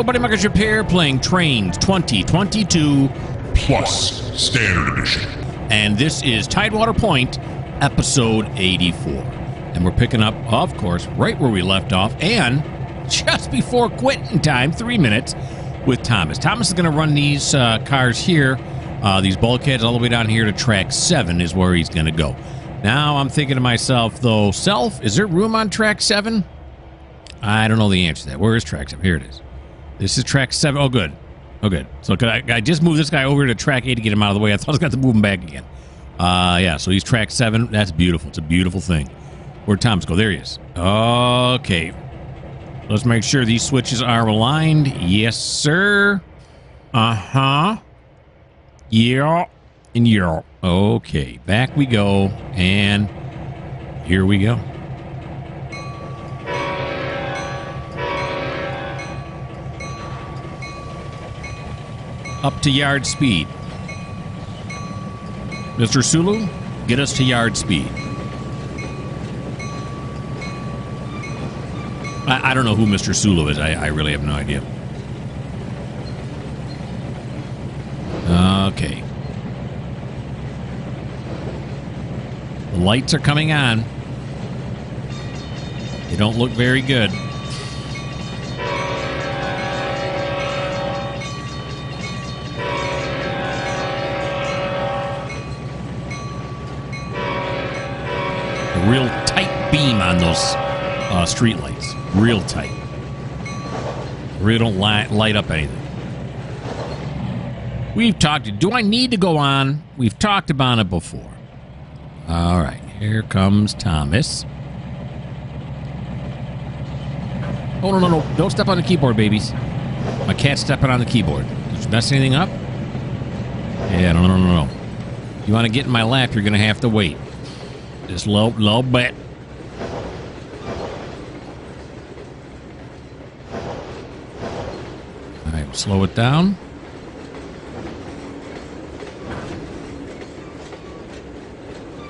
Buddy Mikerowchip here, playing Trainz 2022 Plus Standard Edition. And this is Tidewater Point, episode 84. And we're picking up, of course, right where we left off, and just before quitting time, 3 minutes, with Thomas. Thomas is going to run these cars here, these bulkheads, all the way down here to track 7 is where he's going to go. Now, I'm thinking to myself, though, is there room on track 7? I don't know the answer to that. Where is track 7? Here it is. This is track 7. Oh, good. Oh, good. So could I just moved this guy over to track 8 to get him out of the way. I thought I was going to move him back again. Yeah, so he's track 7. That's beautiful. It's a beautiful thing. Where'd Thomas go? There he is. Okay. Let's make sure these switches are aligned. Yes, sir. Uh-huh. Yeah. And yeah. Okay. Back we go. And here we go. Up to yard speed. Mr. Sulu, get us to yard speed. I don't know who Mr. Sulu is. I really have no idea. Okay. The lights are coming on. They don't look very good. Real tight beam on those street lights. Real tight. Really don't light up anything. We've talked. Do I need to go on? We've talked about it before. All right. Here comes Thomas. Oh, no. Don't step on the keyboard, babies. My cat's stepping on the keyboard. Did you mess anything up? Yeah, no. You want to get in my lap, you're going to have to wait. Just low bit. All right, we'll slow it down.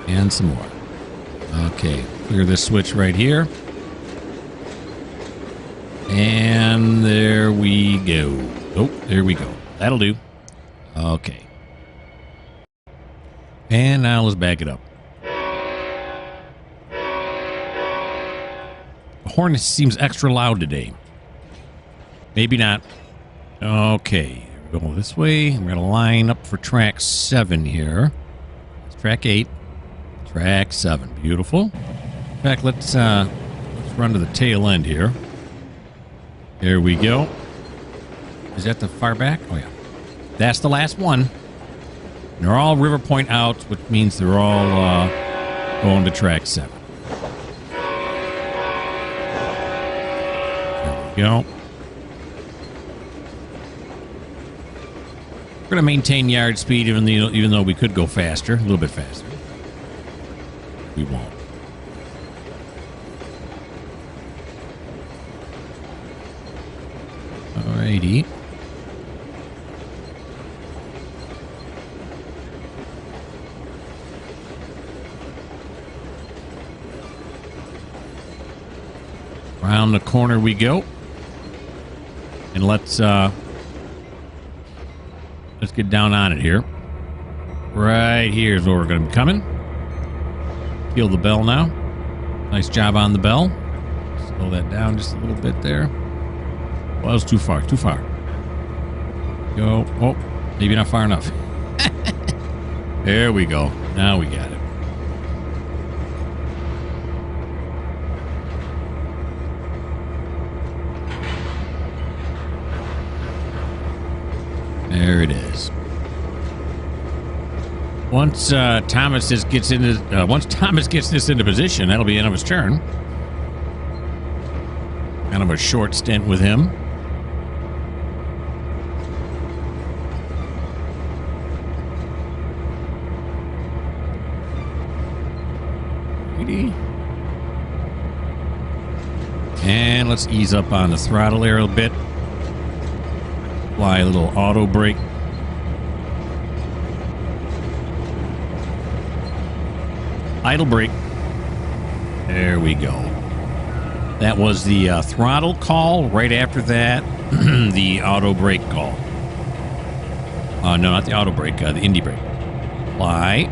And some more. Okay, clear this switch right here. And there we go. Oh, there we go. That'll do. Okay. And now let's back it up. Horn seems extra loud today. Maybe not. Okay, we're going this way. We're going to line up for track 7 here. It's track 8. Track 7. Beautiful. In fact, let's run to the tail end here. There we go. Is that the far back? Oh, yeah. That's the last one. And they're all River Point out, which means they're all going to track 7. Go. We're going to maintain yard speed even though we could go faster, a little bit faster. We won't. Alrighty. Around the corner we go. And let's get down on it here. Right here is where we're going to be coming. Feel the bell now. Nice job on the bell. Slow that down just a little bit there. Well, that was too far. Too far. Go. Oh, maybe not far enough. There we go. Now we got it. There it is. Once Thomas gets this into position, that'll be the end of his turn. Kind of a short stint with him. And let's ease up on the throttle there a bit. Apply a little auto brake. Idle brake. There we go. That was the throttle call. Right after that, the auto brake call. No, not the auto brake, the indie brake. Apply.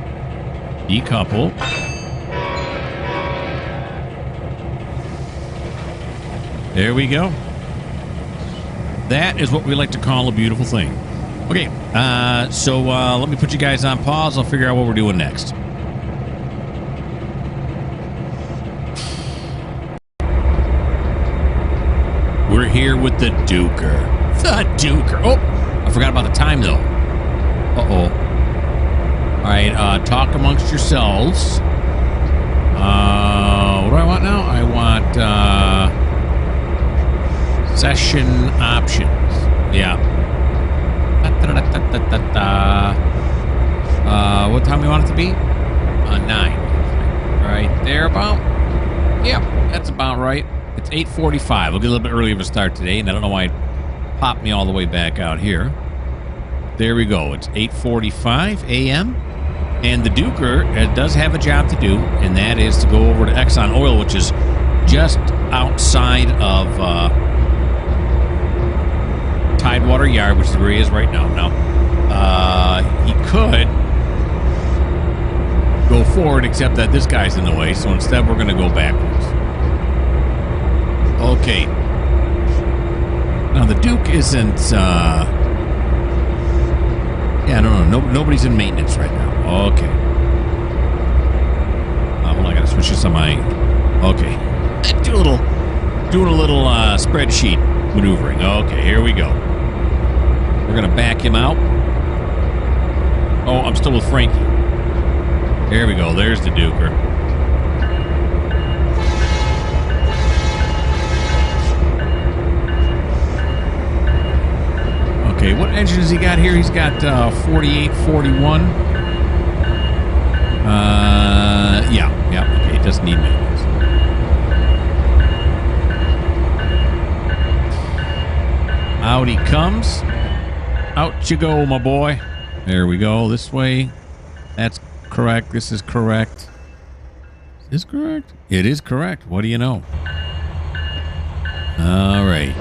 Decouple. There we go. That is what we like to call a beautiful thing. Okay, so let me put you guys on pause. I'll figure out what we're doing next. We're here with the Duker. The Duker. Oh, I forgot about the time, though. Uh-oh. All right, talk amongst yourselves. What do I want now? I want session options. Yeah. What time do you want it to be? 9. Right there about? Yep, that's about right. It's 8:45. We'll get a little bit earlier of a start today, and I don't know why it popped me all the way back out here. There we go. It's 8:45 a.m. And the Duker does have a job to do, and that is to go over to Exxon Oil, which is just outside of Tidewater Yard, which is where he is right now. Now, he could go forward, except that this guy's in the way, so instead we're going to go backwards. Okay. Now, the Duke isn't... yeah, no. Nobody's in maintenance right now. Okay. Hold on, I gotta switch this on my... Okay. Doing a little spreadsheet maneuvering. Okay, here we go. We're gonna back him out. Oh, I'm still with Frankie. There we go. There's the Duker. Okay, what engine has he got here? He's got 4841. Yeah. Okay, it doesn't need maintenance. Out he comes. Out you go, my boy. There we go. This way. That's correct. This is correct. Is this correct? It is correct. What do you know? All right.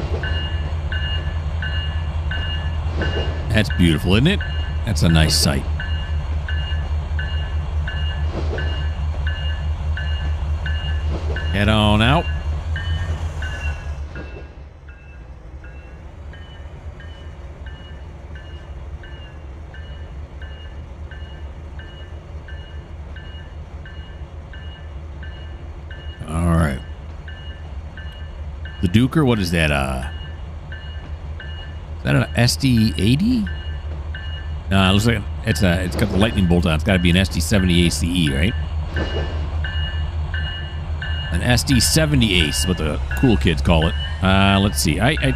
That's beautiful, isn't it? That's a nice sight. Head on out. All right. The Duker, what is that? Is that an SD80? No, it looks like it's got the lightning bolt on. It's got to be an SD70 ACE, right? An SD70 Ace is what the cool kids call it. Let's see. Yep,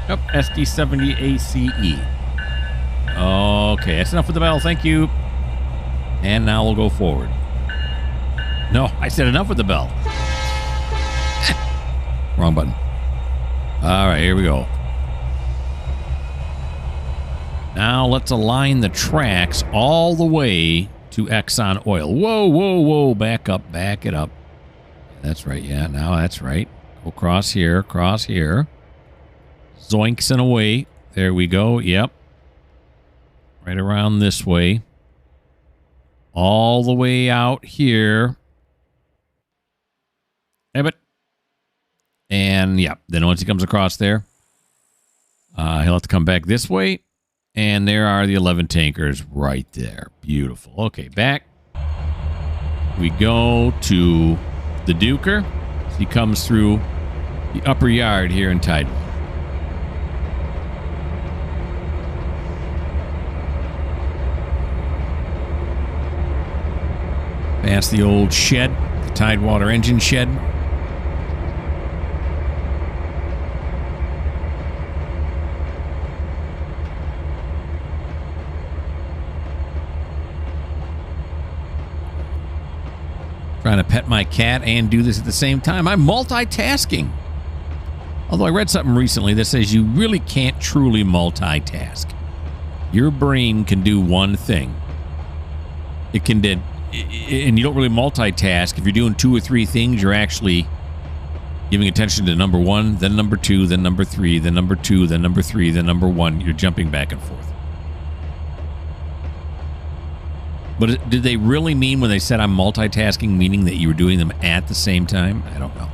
SD70 ACE. Okay, that's enough with the bell. Thank you. And now we'll go forward. No, I said enough with the bell. Wrong button. All right, here we go. Now let's align the tracks all the way to Exxon Oil. Whoa. Back up. Back it up. That's right. Yeah, now that's right. Go across here. Zoinks and away. There we go. Yep. Right around this way. All the way out here. And, yeah, then once he comes across there, he'll have to come back this way. And there are the 11 tankers right there. Beautiful. Okay, back. We go to the Duker. He comes through the upper yard here in Tidewater. Past the old shed, the Tidewater engine shed. Trying to pet my cat and do this at the same time. I'm multitasking. Although I read something recently that says you really can't truly multitask. Your brain can do one thing. It can do, and you don't really multitask. If you're doing 2 or 3 things, you're actually Giving attention to number 1, then number 2, then number 3, then number 2, then number 3, then number 1. You're jumping back and forth. But did they really mean when they said I'm multitasking, meaning that you were doing them at the same time? I don't know.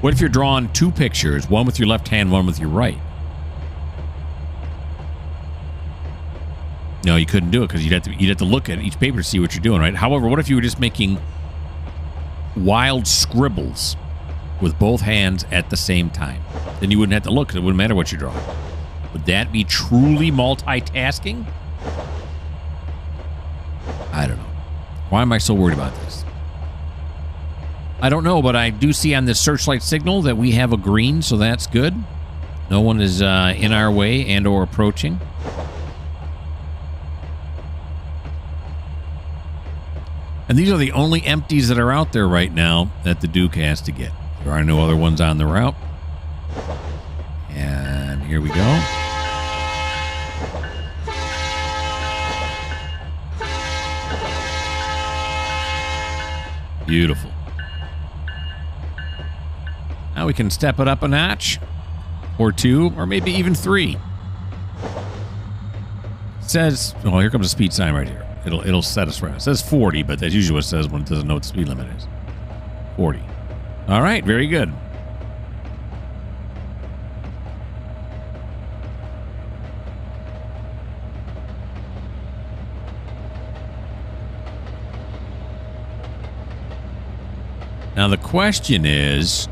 What if you're drawing 2 pictures, one with your left hand, one with your right? No, you couldn't do it because you'd have to look at each paper to see what you're doing, right? However, what if you were just making wild scribbles with both hands at the same time? Then you wouldn't have to look because it wouldn't matter what you're drawing. Would that be truly multitasking? I don't know. Why am I so worried about this? I don't know, but I do see on this searchlight signal that we have a green, so that's good. No one is in our way and or approaching. And these are the only empties that are out there right now that the Duke has to get. There are no other ones on the route. And here we go. Beautiful. Now we can step it up a notch, or 2, or maybe even 3. It says, oh, here comes a speed sign right here. It'll set us right. It says 40, but that's usually what it says when it doesn't know what the speed limit is. 40. All right, very good. Now the question is,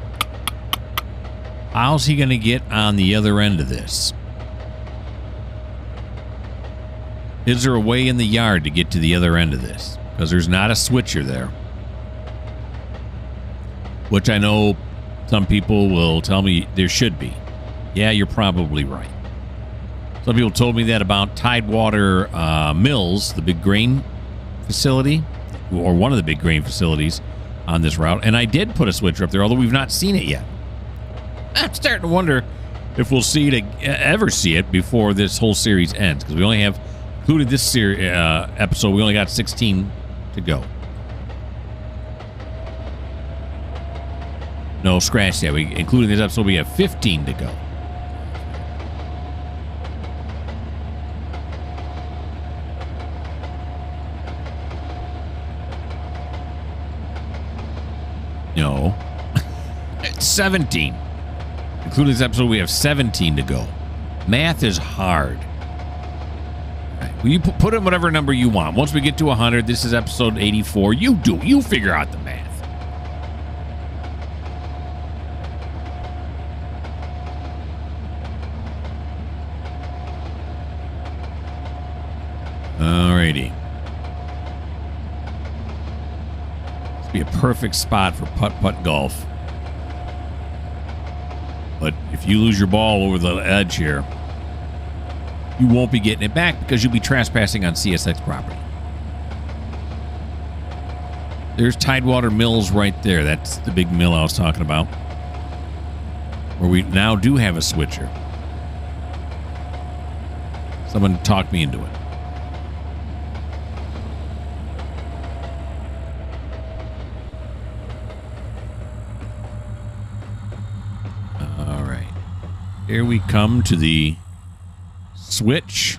how's he going to get on the other end of this? Is there a way in the yard to get to the other end of this? Because there's not a switcher there. Which I know some people will tell me there should be. Yeah, you're probably right. Some people told me that about Tidewater Mills, the big grain facility, or one of the big grain facilities on this route. And I did put a switcher up there, although we've not seen it yet. I'm starting to wonder if we'll ever see it before this whole series ends, because we only have, including this episode, we only got 16 to go. No, scratch that. Including this episode, we have 15 to go. No. 17. Including this episode, we have 17 to go. Math is hard. Right. Well, you put in whatever number you want. Once we get to 100, this is episode 84. You figure out the math. Alrighty. This would be a perfect spot for putt-putt golf. But if you lose your ball over the edge here, you won't be getting it back because you'll be trespassing on CSX property. There's Tidewater Mills right there. That's the big mill I was talking about, where we now do have a switcher. Someone talked me into it. Here we come to the switch.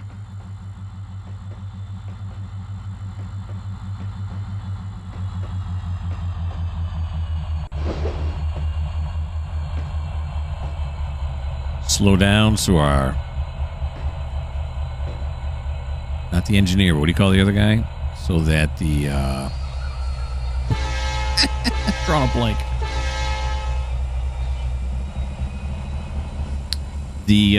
Slow down so our... Not the engineer, but what do you call the other guy? So that the... Drawing a blank. It's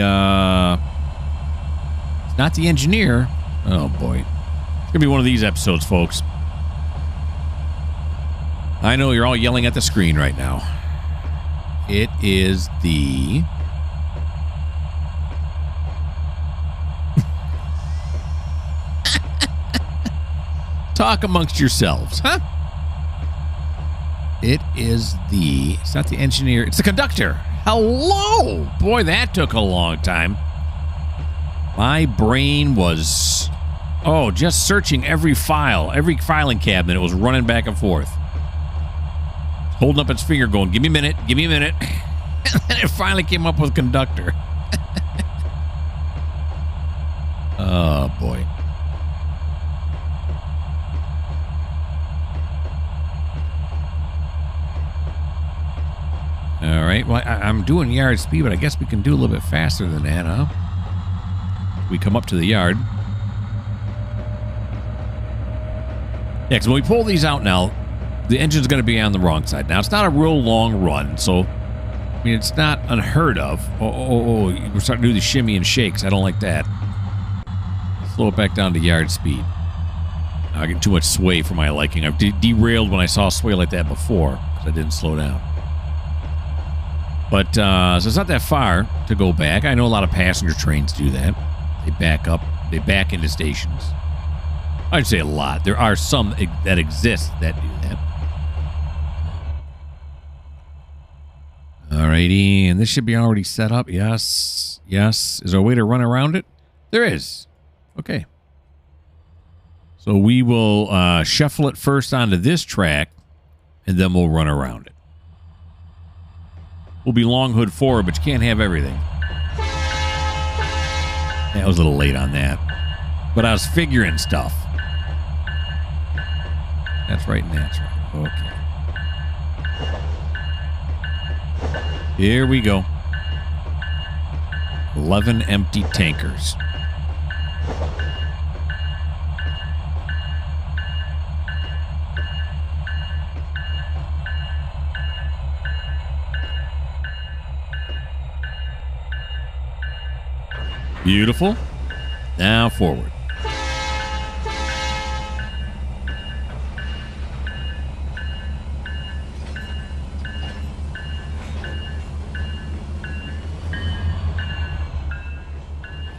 not the engineer. Oh boy, it's gonna be one of these episodes, folks. I know you're all yelling at the screen right now. It is the talk amongst yourselves, huh? It is the... It's not the engineer. It's the conductor. Hello! Boy, that took a long time. My brain was... Oh, just searching every file. Every filing cabinet. It was running back and forth. Holding up its finger going, give me a minute, give me a minute. And then it finally came up with conductor. Oh, boy. All right. Well, I'm doing yard speed, but I guess we can do a little bit faster than that, huh? We come up to the yard. Yeah, because when we pull these out now, the engine's going to be on the wrong side. Now, it's not a real long run, so, I mean, it's not unheard of. Oh, we're starting to do the shimmy and shakes. I don't like that. Slow it back down to yard speed. I get too much sway for my liking. I've derailed when I saw sway like that before because I didn't slow down. But, so it's not that far to go back. I know a lot of passenger trains do that. They back up. They back into stations. I'd say a lot. There are some that exist that do that. Alrighty, and this should be already set up. Yes, yes. Is there a way to run around it? There is. Okay. So we will shuffle it first onto this track, and then we'll run around it. We'll be long hood forward, but you can't have everything. Yeah, I was a little late on that. But I was figuring stuff. That's right, and that's right. Okay. Here we go. 11 empty tankers. Beautiful. Now forward.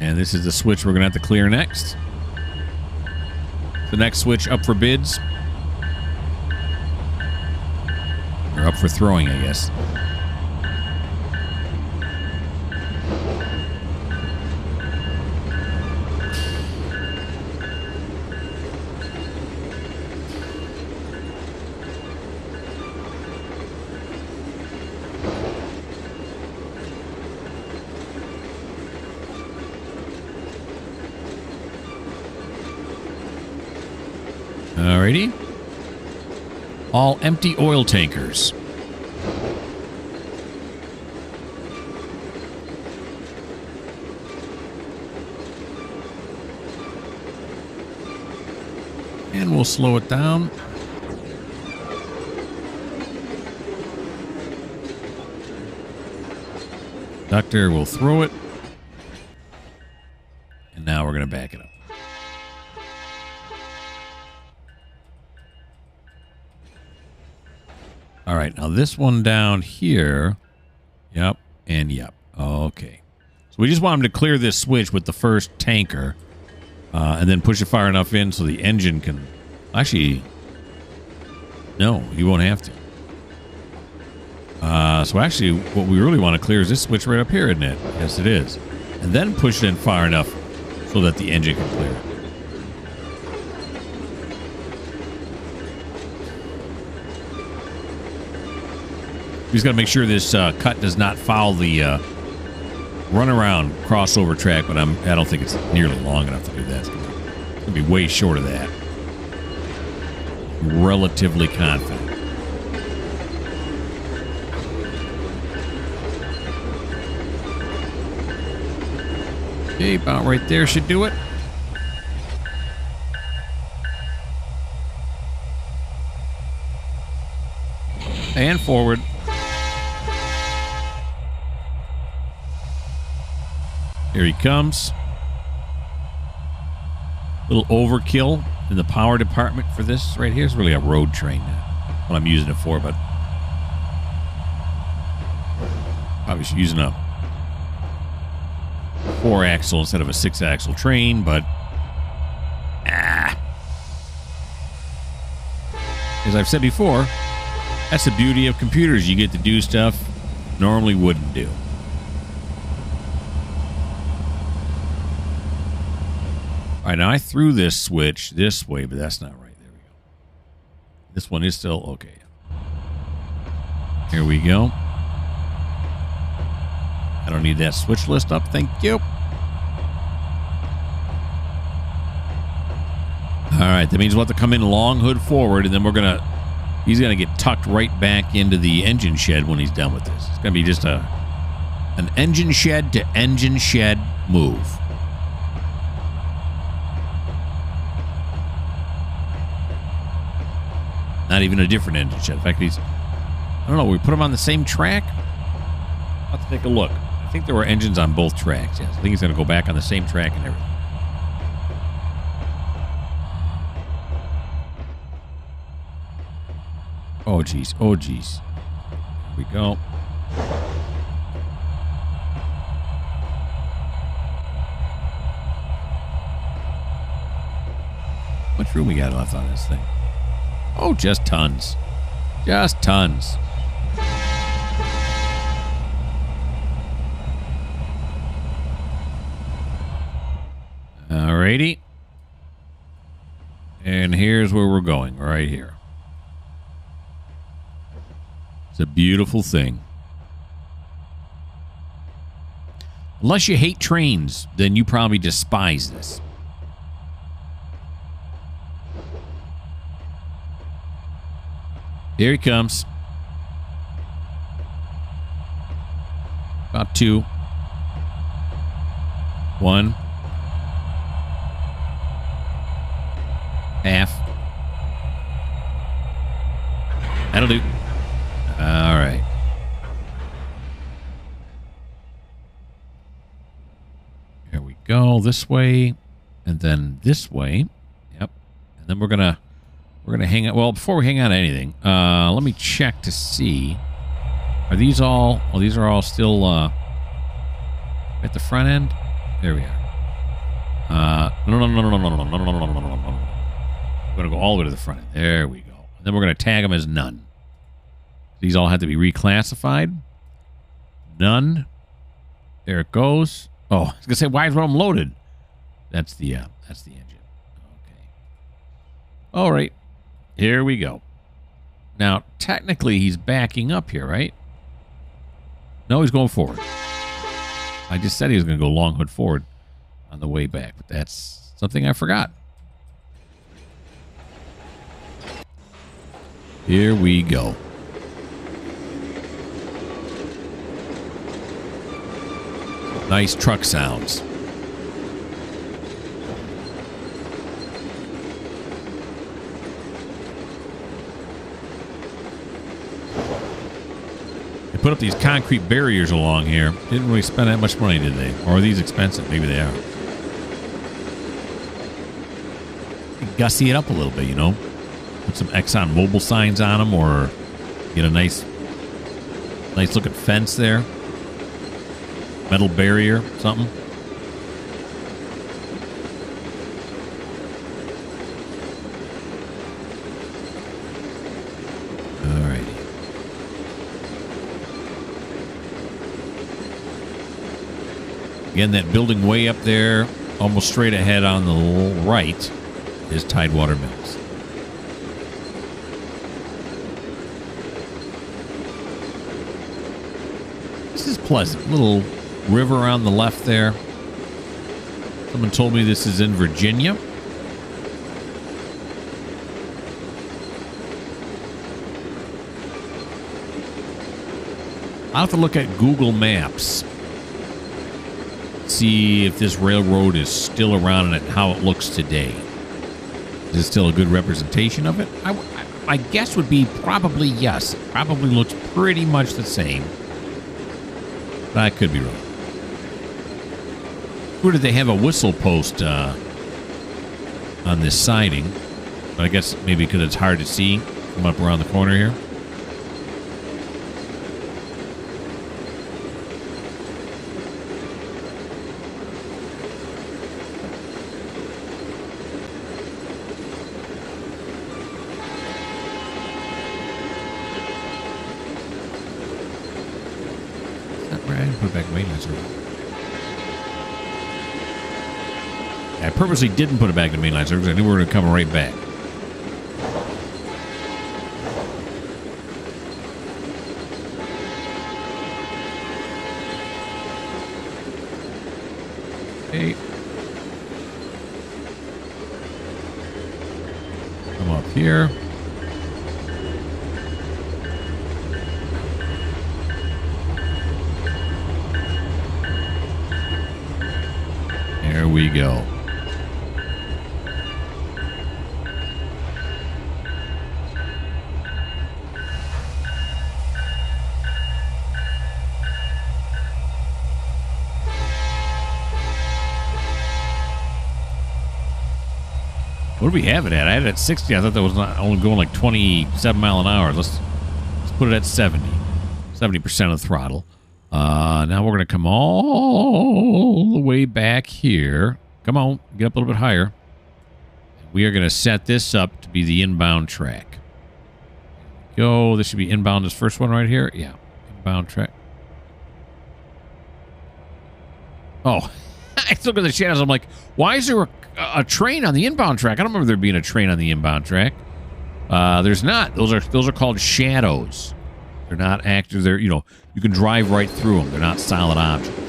And this is the switch we're going to have to clear next. The next switch up for bids. Or up for throwing, I guess. Alrighty. All empty oil tankers. And we'll slow it down. Doctor will throw it. And now we're going to back it up. All right, now this one down here. Yep, and yep. Okay. So we just want them to clear this switch with the first tanker. And then push it far enough in so the engine can... Actually, no, you won't have to. So actually, what we really want to clear is this switch right up here, isn't it? Yes, it is. And then push it in far enough so that the engine can clear it. We just got to make sure this cut does not foul the runaround crossover track, but I don't think it's nearly long enough to do that. It's going to be way short of that. Relatively confident. Okay, about right there should do it. And forward. Here he comes. Little overkill in the power department for this right here. It's really a road train now. What I'm using it for, but probably should using a 4-axle instead of a 6-axle train, but as I've said before, that's the beauty of computers. You get to do stuff normally wouldn't do. All right, now I threw this switch this way, but that's not right. There we go. This one is still okay. Here we go. I don't need that switch list up. Thank you. All right. That means we'll have to come in long hood forward, and then he's going to get tucked right back into the engine shed when he's done with this. It's going to be just an engine shed to engine shed move. Not even a different engine shed. In fact, I don't know, we put him on the same track? I'll have to take a look. I think there were engines on both tracks, yes. I think he's going to go back on the same track and everything. Oh, geez. Oh, geez. Here we go. How much room we got left on this thing? Oh, just tons. Just tons. Alrighty. And here's where we're going, right here. It's a beautiful thing. Unless you hate trains, then you probably despise this. Here he comes. About 2. 1. Half. That'll do. All right. Here we go. This way, and then this way. Yep. And then we're gonna hang out. Well, before we hang on to anything, let me check to see. Are these all? Well, these are all still at the front end. There we are. No. We're gonna go all the way to the front end. There we go. And then we're gonna tag them as none. These all have to be reclassified. None. There it goes. Oh, I was gonna say, why is one of them loaded? That's the engine. Okay. All right. Here we go. Now, technically, he's backing up here, right? No, he's going forward. I just said he was going to go long hood forward on the way back, but that's something I forgot. Here we go. Nice truck sounds. They put up these concrete barriers along here. Didn't really spend that much money, did they? Or are these expensive? Maybe they are. Gussy it up a little bit, you know? Put some Exxon Mobil signs on them, or get a nice looking fence there. Metal barrier, something. All right. Again, that building way up there, almost straight ahead on the right, is Tidewater Mills. This is pleasant. Little river on the left there. Someone told me this is in Virginia. I'll have to look at Google Maps. See if this railroad is still around and how it looks today. Is it still a good representation of it? My guess would be probably yes. It probably looks pretty much the same. But I could be wrong. Where did they have a whistle post on this siding? But I guess maybe because it's hard to see from up around the corner here. Put it back in mainline. I purposely didn't put it back in mainline service. I knew we were going to come right back. Okay. Come up here. There we go. What do we have it at? I had it at 60. I thought that was not only going like 27 mile an hour. Let's put it at 70. 70% of the throttle. Now we're going to come all the way back here. Come on, get up a little bit higher. We are going to set this up to be the inbound track. Go. This should be inbound, this first one right here. Yeah, inbound track. Oh, I look at the shadows. I'm like, why is there a train on the inbound track? I don't remember there being a train on the inbound track. There's not. Those are called shadows. They're not active. They're, you can drive right through them. They're not solid objects.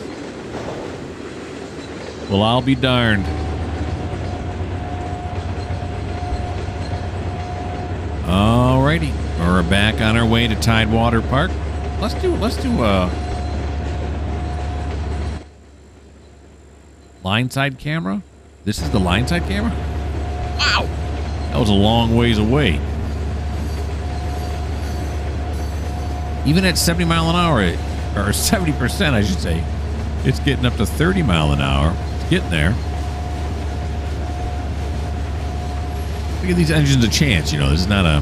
Well, I'll be darned. Alrighty, we're back on our way to Tidewater Park. Let's do line side camera. This is the line side camera. Wow, that was a long ways away. Even at 70 mile an hour, or 70%, I should say, it's getting up to 30 mile an hour. It's getting there. Give these engines a chance. This is not a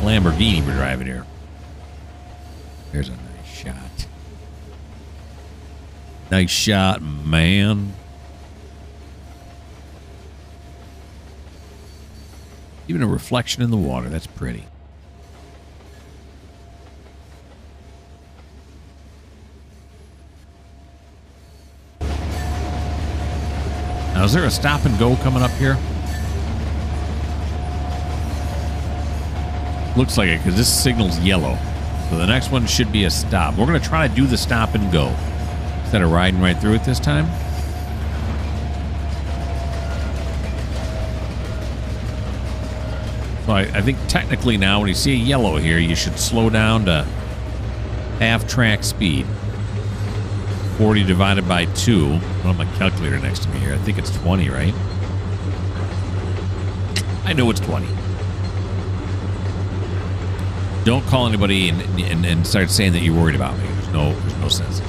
Lamborghini we're driving here. There's a nice shot. Nice shot, man. Even a reflection in the water. That's pretty. Now, is there a stop and go coming up here? Looks like it, because this signal's yellow. So the next one should be a stop. We're going to try to do the stop and go instead of riding right through it this time. So I think technically now when you see a yellow here, you should slow down to half track speed. 40 divided by 2. I don't have my calculator next to me here. I think it's 20, right? I know it's 20. Don't call anybody and start saying that you're worried about me. There's no sense.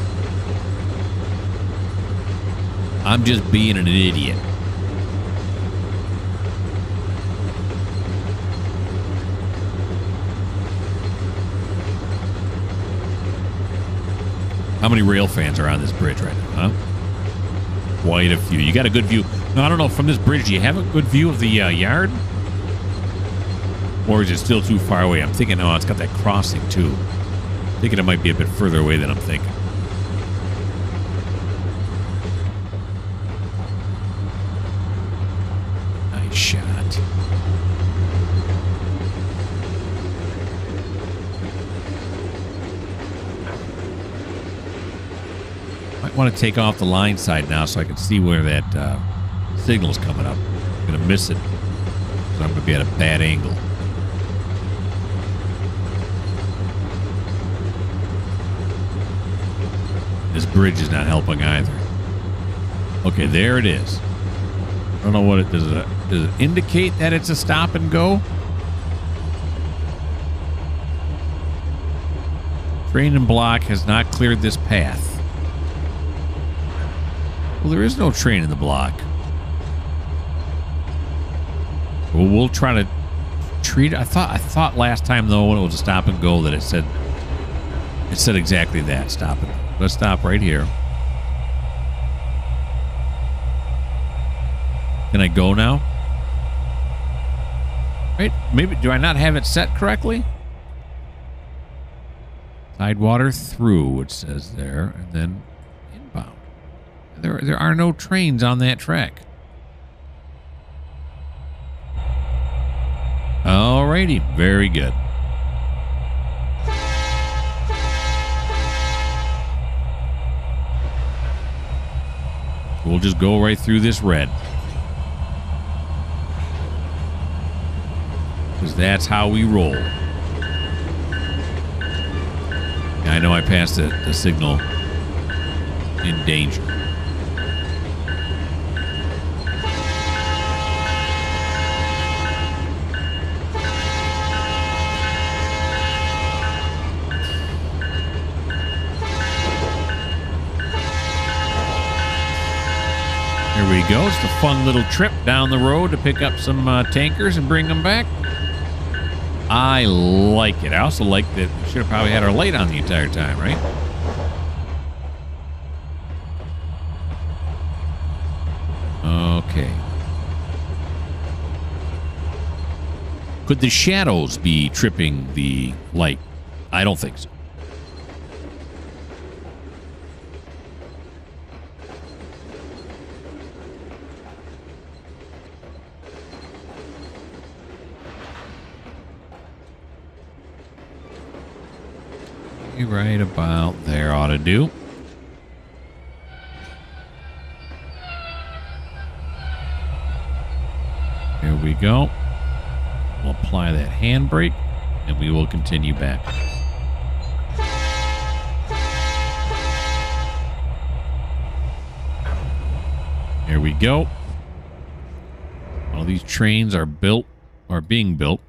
I'm just being an idiot. How many rail fans are on this bridge right now, huh? Quite a few. You got a good view. No, I don't know. From this bridge, do you have a good view of the yard? Or is it still too far away? I'm thinking, oh, it's got that crossing, too. I'm thinking it might be a bit further away than I'm thinking. Nice shot. Might want to take off the line side now so I can see where that signal's coming up. I'm going to miss it. So I'm going to be at a bad angle. This bridge is not helping either. Okay, there it is. I don't know what it does. Does it indicate that it's a stop and go? Train and block has not cleared this path. Well, there is no train in the block. Well, we'll try to treat it. I thought last time though when it was a stop and go that it said exactly that. Stop and go. Let's stop right here. Can I go now? Right? Maybe, do I not have it set correctly? Tidewater through, it says there, and then inbound. There are no trains on that track. Alrighty, very good. We'll just go right through this red. Because that's how we roll. I know I passed the signal in danger. Here we go. It's a fun little trip down the road to pick up some tankers and bring them back. I like it. I also like that we should have probably had our light on the entire time, right? Okay. Could the shadows be tripping the light? I don't think so. Right about there ought to do. Here we go. We'll apply that handbrake and we will continue back. Here we go. All these trains are being built,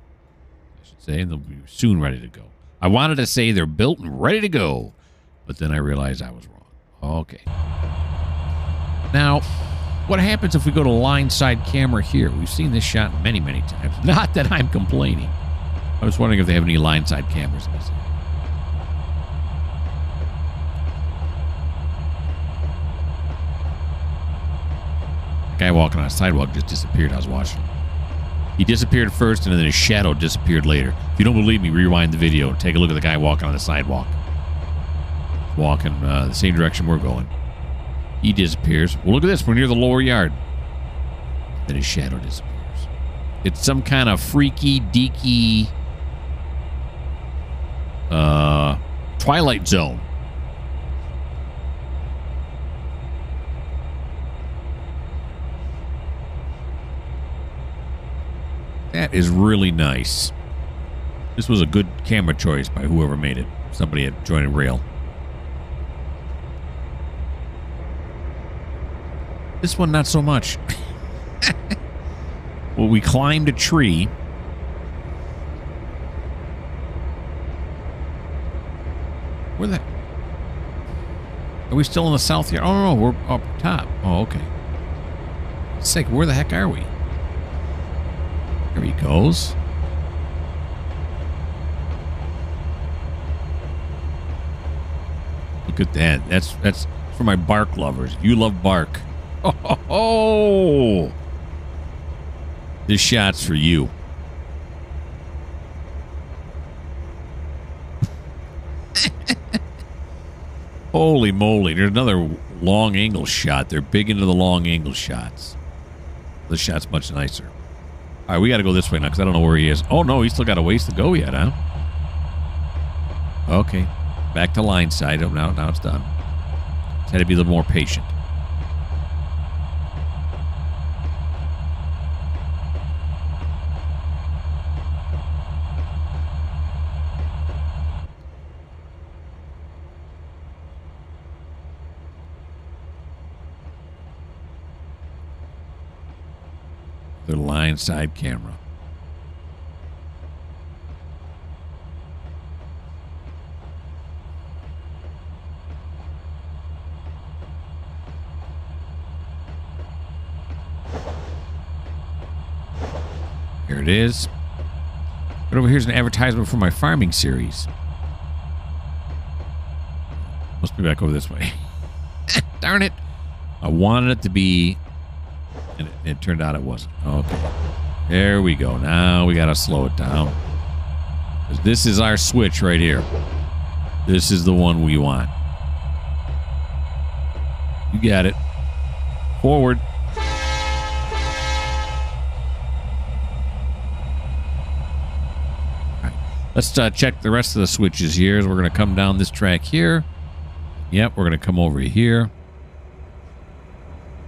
I should say, and they'll be soon ready to go. I wanted to say they're built and ready to go, but then I realized I was wrong. Okay. Now, what happens if we go to line side camera here? We've seen this shot many, many times. Not that I'm complaining. I was wondering if they have any line side cameras in this area. The guy walking on a sidewalk just disappeared. I was watching him. He disappeared first, and then his shadow disappeared later. If you don't believe me, rewind the video and take a look at the guy walking on the sidewalk. Walking the same direction we're going. He disappears. Well, look at this. We're near the lower yard. Then his shadow disappears. It's some kind of freaky, deaky Twilight Zone. That is really nice. This was a good camera choice by whoever made it. Somebody had joined a rail. This one, not so much. Well, we climbed a tree. Where the... Are we still in the south yard? Oh, no, we're up top. Oh, okay. Sick, where the heck are we? There he goes. Look at that. That's for my bark lovers. You love bark. Oh, this shot's for you. Holy moly. There's another long angle shot. They're big into the long angle shots. This shot's much nicer. All right, we got to go this way now because I don't know where he is. Oh, no, he's still got a ways to go yet, huh? Okay. Back to line side. Oh, now it's done. Just had to be a little more patient. The line side camera. Here it is. But over here's an advertisement for my farming series. Must be back over this way. Darn it. I wanted it to be... And it turned out it wasn't. Okay. There we go. Now we got to slow it down. 'Cause this is our switch right here. This is the one we want. You got it. Forward. All right. Let's check the rest of the switches here. We're going to come down this track here. Yep, we're going to come over here.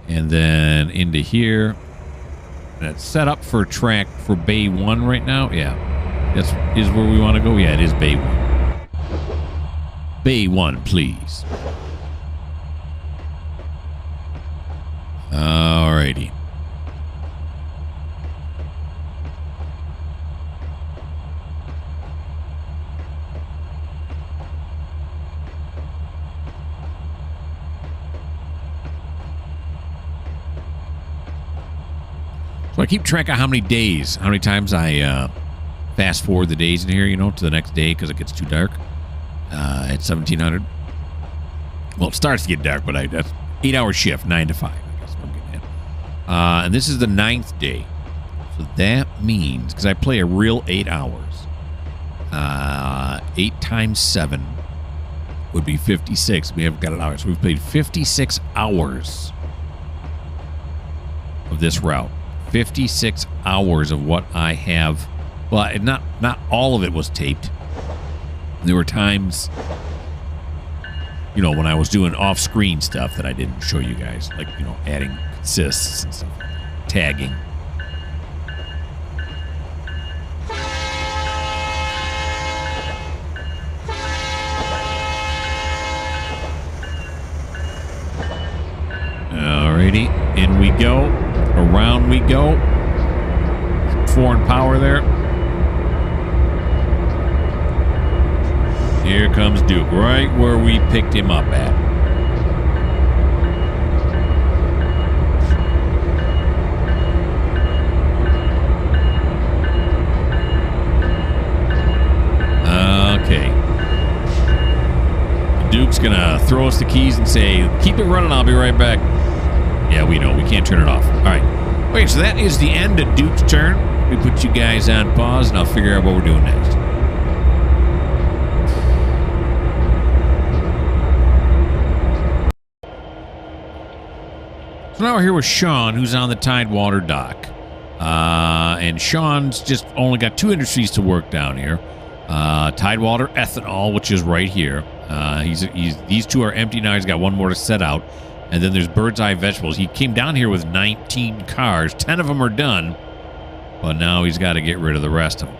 And then into here. And it's set up for track for Bay 1 right now. Yeah. That's is where we want to go. Yeah, it is Bay 1. Bay 1, please. Alrighty. So I keep track of how many days, how many times I fast forward the days in here, you know, to the next day because it gets too dark at 1700. Well, it starts to get dark, but that's 8-hour shift, 9 to 5. I guess what I'm getting at. And this is the 9th day. So that means, because I play a real 8 hours, 8 times 7 would be 56. We haven't got an hour. So we've played 56 hours of this route. 56 hours of what I have. Well, not all of it was taped. There were times, you know, when I was doing off-screen stuff that I didn't show you guys, like, you know, adding consists and stuff, tagging. Alrighty, in we go. Around we go. Foreign power there. Here comes Duke, right where we picked him up at. Okay. Duke's gonna throw us the keys and say, keep it running, I'll be right back. Yeah, we know. We can't turn it off. All right. Okay, so that is the end of Duke's turn. We put you guys on pause, and I'll figure out what we're doing next. So now we're here with Sean, who's on the Tidewater dock. And Sean's just only got 2 industries to work down here. Tidewater Ethanol, which is right here. These 2 are empty now. He's got 1 more to set out. And then there's Bird's Eye Vegetables. He came down here with 19 cars. 10 of them are done. But now he's got to get rid of the rest of them.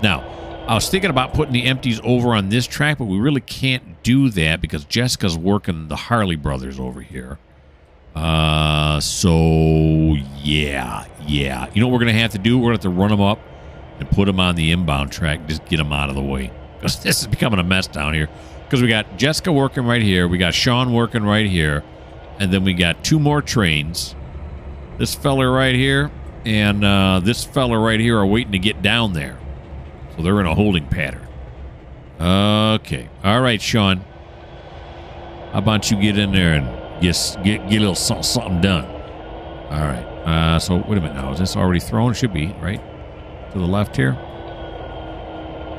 Now, I was thinking about putting the empties over on this track, but we really can't do that because Jessica's working the Harley brothers over here. So, yeah. You know what we're going to have to do? We're going to have to run them up and put them on the inbound track and just get them out of the way. Because this is becoming a mess down here. Because we got Jessica working right here. We got Sean working right here. And then we got 2 more trains. This fella right here and this fella right here are waiting to get down there. So they're in a holding pattern. Okay. All right, Sean. How about you get in there and get a little something done? All right. So wait a minute now. Is this already thrown? It should be, right? To the left here.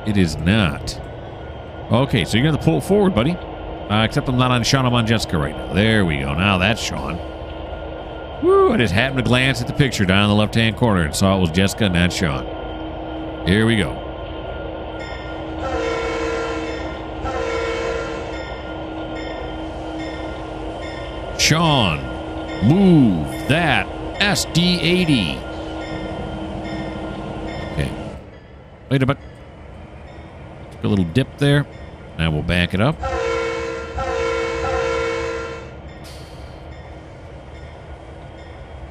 It is not. Okay, so you're going to pull it forward, buddy. Except I'm not on Sean, I'm on Jessica right now. There we go. Now that's Sean. Woo, I just happened to glance at the picture down in the left-hand corner and saw it was Jessica and not Sean. Here we go. Sean, move that SD80. Okay. Wait a minute. Took a little dip there. Now we'll back it up.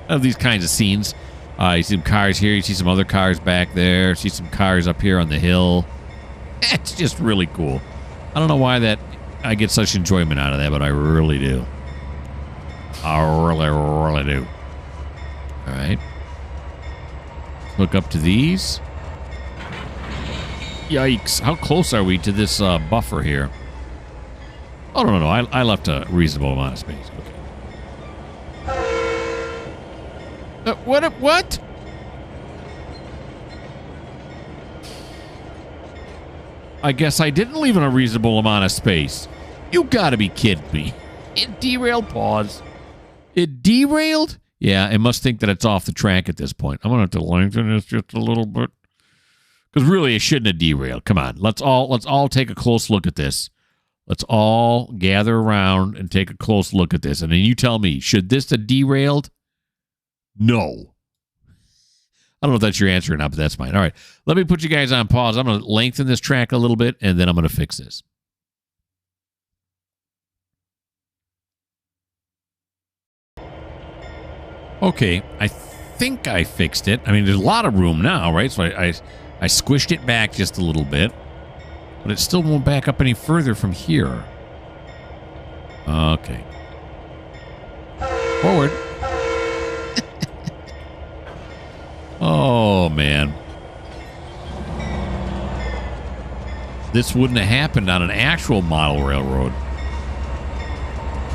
Of these kinds of scenes. You see some cars here. You see some other cars back there. You see some cars up here on the hill. It's just really cool. I don't know why I get such enjoyment out of that, but I really do. I really do. All right. Look up to these. Yikes. How close are we to this buffer here? Oh, no. I left a reasonable amount of space. Okay. What? I guess I didn't leave in a reasonable amount of space. You gotta be kidding me. It derailed. Pause. It derailed? Yeah, it must think that it's off the track at this point. I'm gonna have to lengthen this just a little bit. Because really, it shouldn't have derailed. Come on, let's all take a close look at this. Let's all gather around and take a close look at this. And then you tell me, should this have derailed? No. I don't know if that's your answer or not, but that's mine. All right. Let me put you guys on pause. I'm going to lengthen this track a little bit, and then I'm going to fix this. Okay. I think I fixed it. I mean, there's a lot of room now, right? So I squished it back just a little bit, but it still won't back up any further from here. Okay. Forward. Oh, man. This wouldn't have happened on an actual model railroad.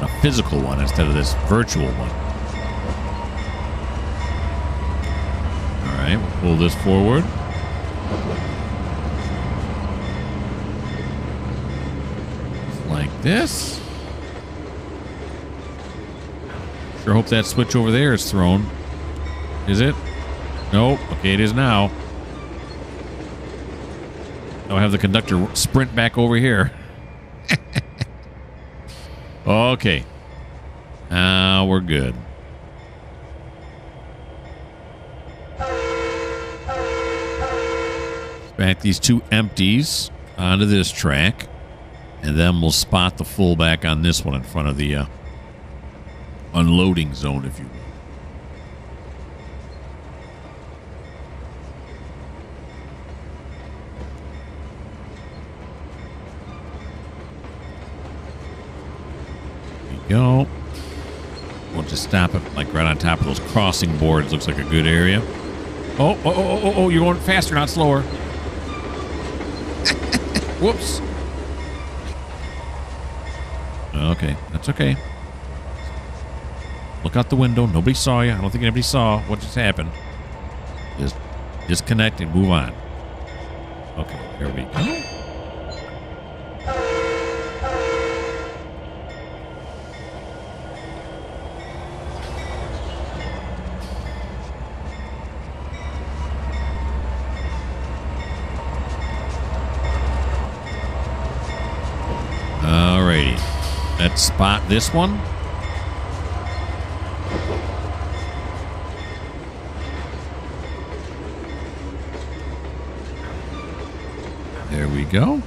A physical one instead of this virtual one. All right, we'll pull this forward. Just like this. Sure hope that switch over there is thrown. Is it? Nope. Okay, it is now. I'll have the conductor sprint back over here. Okay. Now we're good. Back these two empties onto this track. And then we'll spot the full back on this one in front of the unloading zone, if you will. Go. We'll just stop it like right on top of those crossing boards. Looks like a good area. Oh, you're going faster, not slower. Whoops. Okay, that's okay. Look out the window. Nobody saw you. I don't think anybody saw what just happened. Just disconnect and move on. Okay, here we go. Alrighty. Let's spot this one. There we go.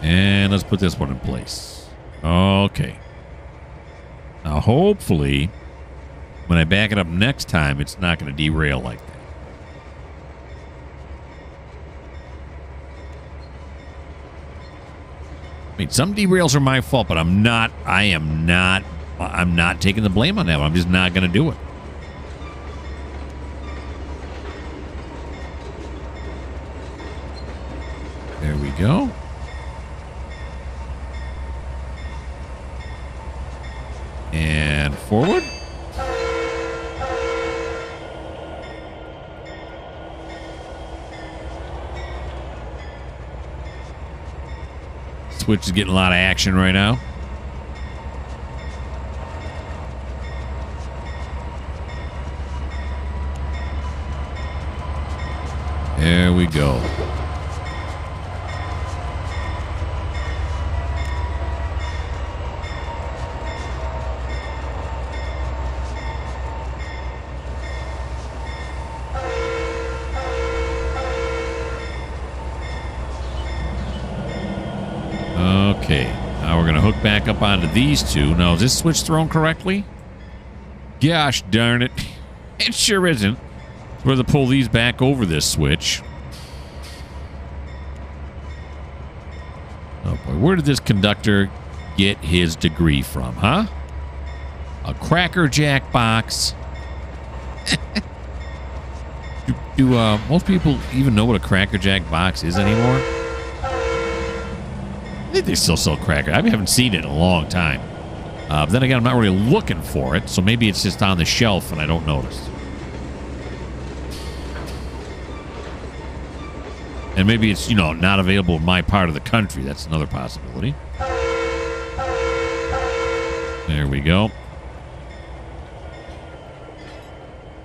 And let's put this one in place. Okay. Now, hopefully, when I back it up next time, it's not going to derail like that. I mean, some derails are my fault, but I'm not taking the blame on that one. I'm just not going to do it. There we go. And forward. Switch is getting a lot of action right now. There we go. Okay, now we're going to hook back up onto these two. Now, is this switch thrown correctly? Gosh darn it. It sure isn't. We're going to pull these back over this switch. Oh boy, where did this conductor get his degree from, huh? A Cracker Jack box. do most people even know what a Cracker Jack box is anymore? I think they still sell Cracker. I haven't seen it in a long time. But then again, I'm not really looking for it, so maybe it's just on the shelf and I don't notice. And maybe it's, not available in my part of the country. That's another possibility. There we go.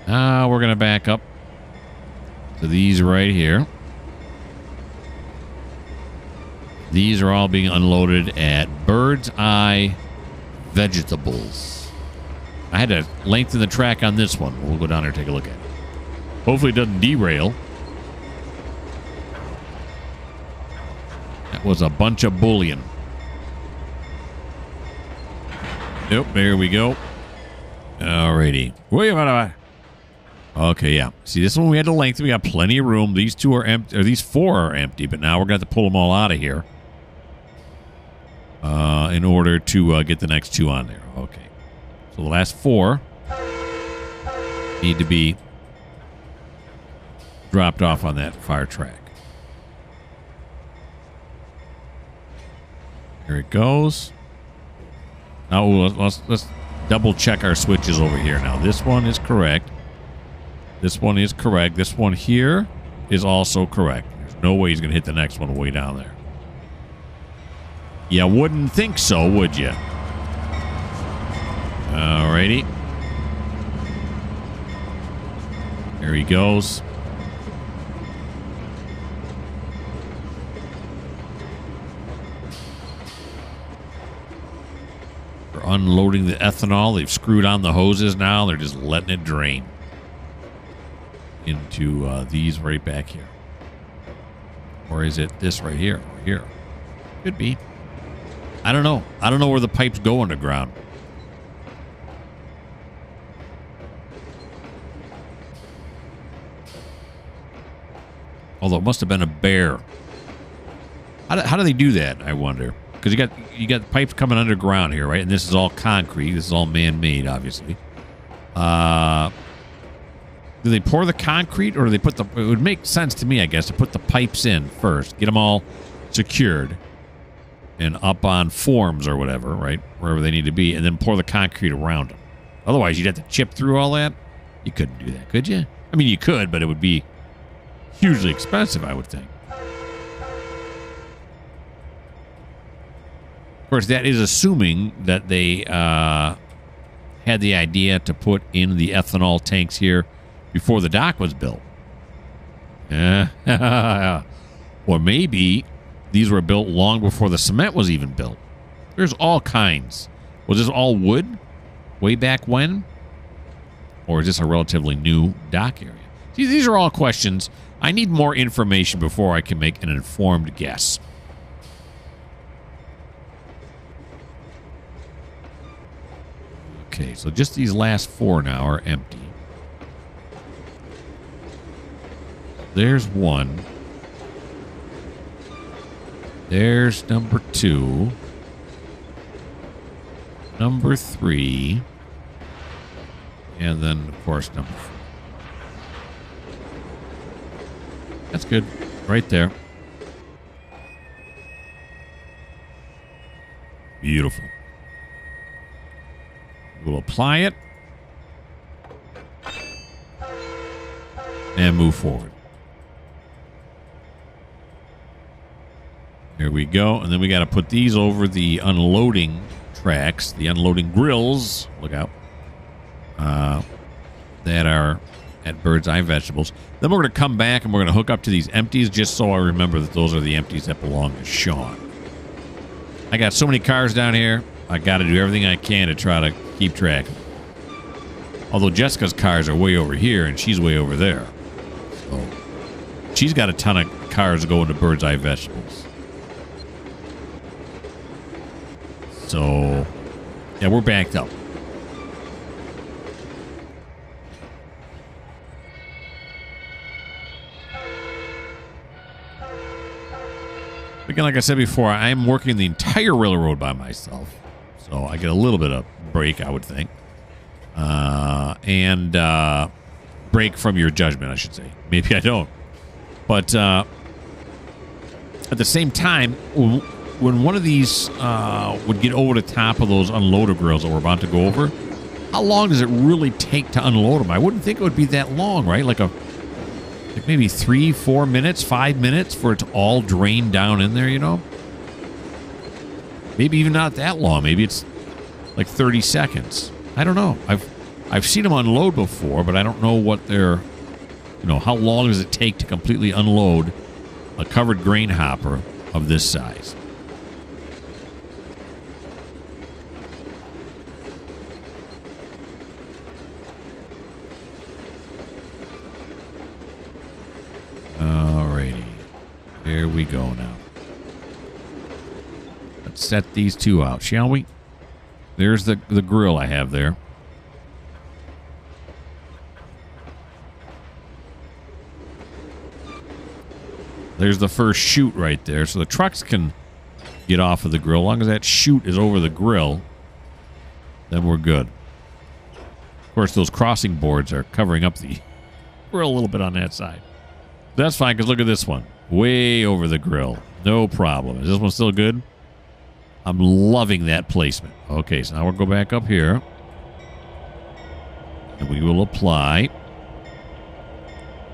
Now we're going to back up So these right here. These are all being unloaded at Bird's Eye Vegetables. I had to lengthen the track on this one. We'll go down there and take a look at it. Hopefully it doesn't derail. That was a bunch of bullion. Nope, there we go. Alrighty. Okay, yeah. See, this one we had to lengthen. We got plenty of room. These two are empty, or these four are empty, but now we're going to have to pull them all out of here in order to get the next two on there. Okay. So the last four need to be dropped off on that fire track. Here it goes. Now let's double check our switches over here. Now this one is correct. This one is correct. This one here is also correct. There's no way he's going to hit the next one way down there. You wouldn't think so, would you? Alrighty. There he goes. They're unloading the ethanol. They've screwed on the hoses now. They're just letting it drain into these right back here. Or is it this right here? Or here? Could be. I don't know. I don't know where the pipes go underground. Although it must have been a bear. How do they do that, I wonder? Because you got pipes coming underground here, right? And this is all concrete. This is all man-made, obviously. Do they pour the concrete, or do they put the... It would make sense to me, I guess, to put the pipes in first. Get them all secured and up on forms or whatever, right? Wherever they need to be, and then pour the concrete around them. Otherwise, you'd have to chip through all that. You couldn't do that, could you? I mean, you could, but it would be hugely expensive, I would think. Of course, that is assuming that they had the idea to put in the ethanol tanks here before the dock was built. Or maybe these were built long before the cement was even built. There's all kinds. Was this all wood way back when? Or is this a relatively new dock area? See, these are all questions. I need more information before I can make an informed guess. Okay, so just these last four now are empty. There's one. There's number 2. Number 3. And then, of course, number 4. That's good. Right there. Beautiful. We'll apply it. And move forward. There we go. And then we got to put these over the unloading tracks, the unloading grills. Look out. That are at Bird's Eye Vegetables. Then we're going to come back and we're going to hook up to these empties just so I remember that those are the empties that belong to Sean. I got so many cars down here. I got to do everything I can to try to keep track. Although Jessica's cars are way over here and she's way over there. So she's got a ton of cars going to Bird's Eye Vegetables. So, yeah, we're backed up. Again, like I said before, I'm working the entire railroad by myself. So I get a little bit of break, I would think. And break from your judgment, I should say. Maybe I don't. But at the same time, when one of these would get over the top of those unloader grills that we're about to go over, how long does it really take to unload them? I wouldn't think it would be that long, right? Like maybe 3, 4 minutes, 5 minutes for it to all drain down in there, you know? Maybe even not that long. Maybe it's like 30 seconds. I don't know. I've seen them unload before, but I don't know what their how long does it take to completely unload a covered grain hopper of this size? Alrighty. Here we go now. Let's set these two out, shall we? There's the grill I have there. There's the first chute right there. So the trucks can get off of the grill. As long as that chute is over the grill, then we're good. Of course, those crossing boards are covering up the grill a little bit on that side. That's fine, because look at this one. Way over the grill. No problem. Is this one still good? I'm loving that placement. Okay, so now we'll go back up here. And we will apply.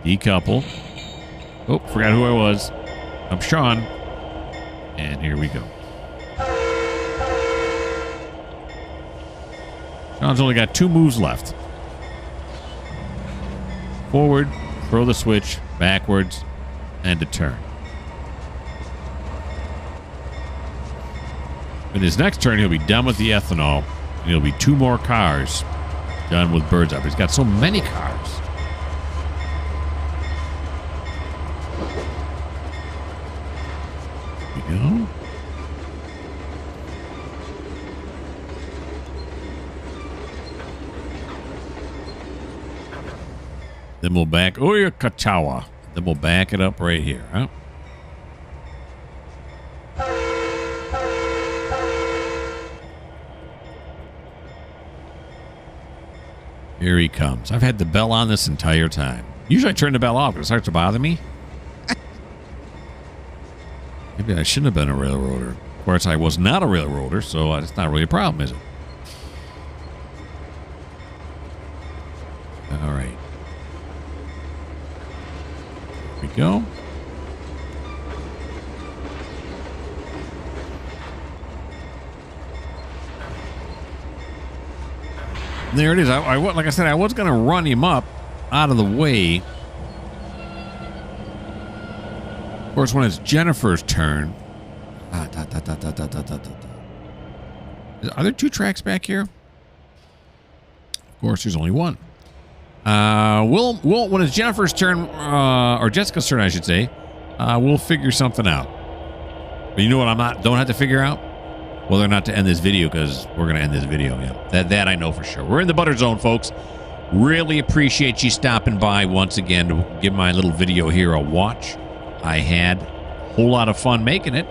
Decouple. Oh, forgot who I was. I'm Sean. And here we go. Sean's only got 2 moves left. Forward, throw the switch, backwards, and a turn. In his next turn, he'll be done with the ethanol. And he'll be 2 more cars done with Birds Up. He's got so many cars. There we go. Then we'll back. Oh, your Kachawa. Then we'll back it up right here. Huh? Here he comes. I've had the bell on this entire time. Usually I turn the bell off because it starts to bother me. Maybe I shouldn't have been a railroader. Of course, I was not a railroader, so it's not really a problem, is it? All right. Here we go. There it is. Like I said, I was going to run him up out of the way. Of course, when it's Jennifer's turn. Are there 2 tracks back here? Of course, there's only one. When it's Jennifer's turn, or Jessica's turn, I should say, we'll figure something out. But you know what don't have to figure out? Whether or not to end this video, because we're going to end this video. Yeah, that I know for sure. We're in the butter zone, folks. Really appreciate you stopping by once again to give my little video here a watch. I had a whole lot of fun making it.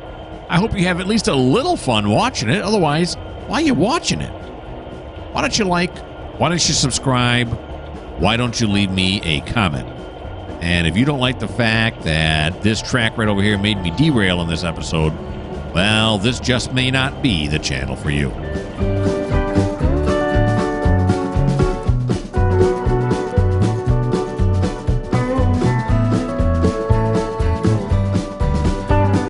I hope you have at least a little fun watching it. Otherwise, why are you watching it? Why don't you like? Why don't you subscribe? Why don't you leave me a comment? And if you don't like the fact that this track right over here made me derail in this episode, well, this just may not be the channel for you.